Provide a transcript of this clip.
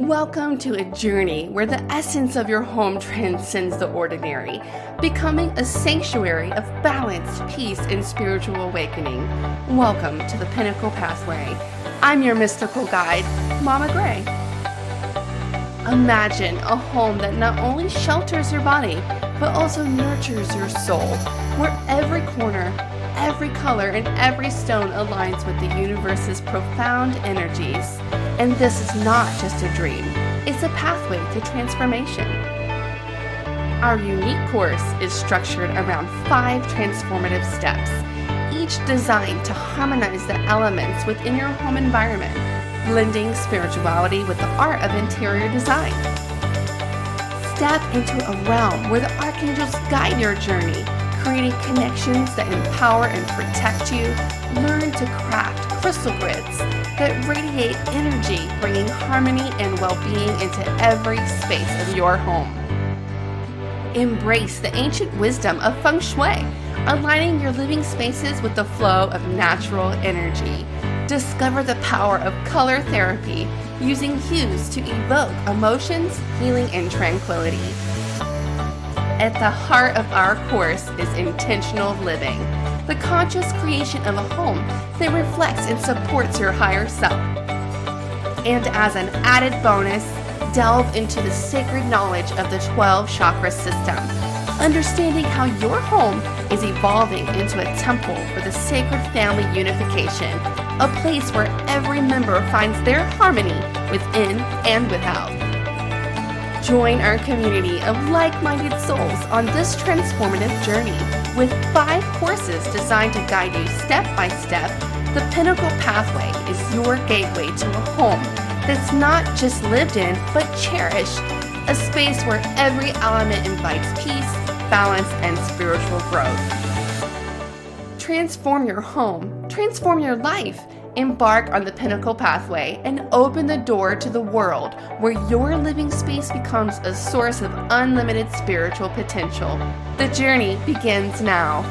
Welcome to a journey where the essence of your home transcends the ordinary, becoming a sanctuary of balance, peace, and spiritual awakening. Welcome to the Pinnacle Pathway. I'm your mystical guide, Mama Gray. Imagine a home that not only shelters your body, but also nurtures your soul, where every corner, every color, and every stone aligns with the universe's profound energies. And this is not just a dream, it's a pathway to transformation. Our unique course is structured around 5 transformative steps, each designed to harmonize the elements within your home environment, blending spirituality with the art of interior design. Step into a realm where the archangels guide your journey, creating connections that empower and protect you. Learn to craft crystal grids that radiate energy, bringing harmony and well-being into every space of your home. Embrace the ancient wisdom of Feng Shui, aligning your living spaces with the flow of natural energy. Discover the power of color therapy, using hues to evoke emotions, healing, and tranquility. At the heart of our course is intentional living, the conscious creation of a home that reflects and supports your higher self. And as an added bonus, delve into the sacred knowledge of the 12 chakra system, understanding how your home is evolving into a temple for the sacred family unification, a place where every member finds their harmony within and without. Join our community of like-minded souls on this transformative journey with 5 courses designed to guide you step by step. The Pinnacle Pathway is your gateway to a home that's not just lived in, but cherished, a space where every element invites peace, balance, and spiritual growth. Transform your home, transform your life. Embark on the Pinnacle Pathway and open the door to the world where your living space becomes a source of unlimited spiritual potential. The journey begins now.